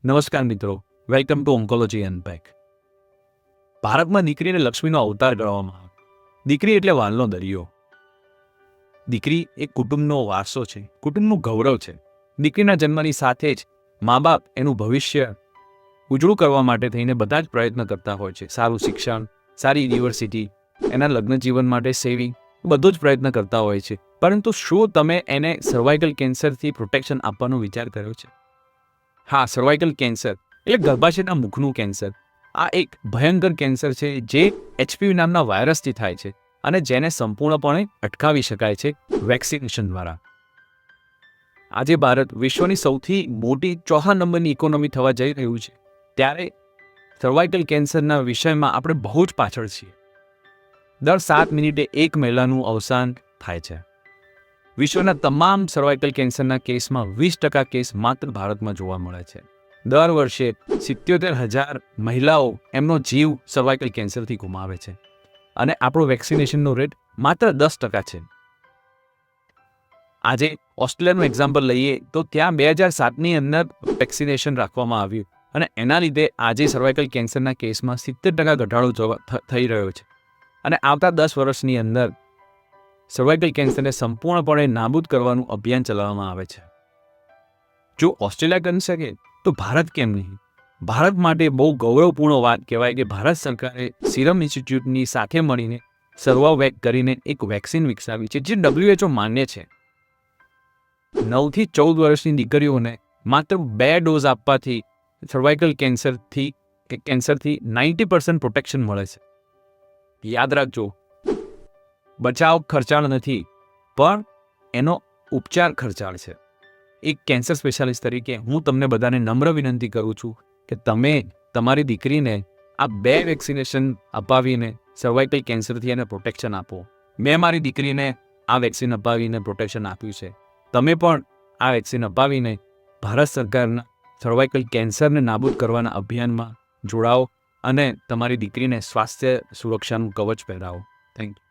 નમસ્કાર મિત્રો, welcome to oncology અનપેક. ભારતમાં દીકરીને લક્ષ્મીનો અવતાર ગણવામાં આવે. દીકરી એટલે વાલનો દરિયો. દીકરી એ કુટુંબનો વારસો છે, કુટુંબનું ગૌરવ છે. દીકરીના જન્મની સાથે જ મા બાપ એનું ભવિષ્ય ઉજળું કરવા માટે થઈને બધા જ પ્રયત્ન કરતા હોય છે. સારું શિક્ષણ, સારી યુનિવર્સિટી, એના લગ્ન જીવન માટે સેવિંગ, બધો જ પ્રયત્ન કરતા હોય છે. પરંતુ શું તમે એને સર્વાઇકલ કેન્સરથી પ્રોટેક્શન આપવાનો વિચાર કર્યો છે? હા, સર્વાઇકલ કેન્સર એટલે ગર્ભાશયના મુખનું કેન્સર. આ એક ભયંકર કેન્સર છે જે HPV નામના વાયરસથી થાય છે અને જેને સંપૂર્ણપણે અટકાવી શકાય છે વેક્સિનેશન દ્વારા. આજે ભારત વિશ્વની સૌથી મોટી 4થા નંબરની ઇકોનોમી થવા જઈ રહ્યું છે, ત્યારે સર્વાઇકલ કેન્સરના વિષયમાં આપણે બહુ જ પાછળ છીએ. દર 7 મિનિટે એક મહિલાનું અવસાન થાય છે. વિશ્વના તમામ સર્વાઇકલ કેન્સરના કેસમાં 20% કેસ માત્ર ભારતમાં જોવા મળે છે. દર વર્ષે 77,000 મહિલાઓ એમનો જીવ સર્વાઇકલ કેન્સરથી ગુમાવે છે અને આપણો વેક્સિનેશનનો રેટ માત્ર 10% છે. આજે ઓસ્ટ્રેલિયાનું એક્ઝામ્પલ લઈએ તો ત્યાં 2007ની અંદર વેક્સિનેશન રાખવામાં આવ્યું અને એના લીધે આજે સર્વાઇકલ કેન્સરના કેસમાં 70% ઘટાડો થઈ રહ્યો છે અને આવતા 10 વર્ષની અંદર સર્વાઇકલ કેન્સરને સંપૂર્ણપણે નાબૂદ કરવાનું અભિયાન ચલાવવામાં આવે છે. જો ઓસ્ટ્રેલિયા કરી શકે તો ભારત કેમ નહીં? ભારત માટે બહુ ગૌરવપૂર્ણ વાત કહેવાય કે ભારત સરકારે સિરમ ઇન્સ્ટિટ્યૂટની સાથે મળીને સર્વાવેક કરીને એક વેક્સિન વિકસાવી છે જે WHO માન્ય છે. 9 થી 14 વર્ષની દીકરીઓને માત્ર 2 ડોઝ આપવાથી સર્વાઇકલ કેન્સરથી 90% પ્રોટેક્શન મળે છે. યાદ રાખજો, બચાવ ખર્ચાળ નથી, પણ એનો ઉપચાર ખર્ચાળ છે. એક કેન્સર સ્પેશિયાલિસ્ટ તરીકે હું તમને બધાને નમ્ર વિનંતી કરું છું કે તમે તમારી દીકરીને આ 2 વેક્સિનેશન અપાવીને સર્વાઇકલ કેન્સરથી એને પ્રોટેક્શન આપો. મેં મારી દીકરીને આ વેક્સિન અપાવીને પ્રોટેક્શન આપ્યું છે. તમે પણ આ વેક્સિન અપાવીને ભારત સરકારના સર્વાઇકલ કેન્સરને નાબૂદ કરવાના અભિયાનમાં જોડાઓ અને તમારી દીકરીને સ્વાસ્થ્ય સુરક્ષાનું કવચ પહેરાવો. Thank you.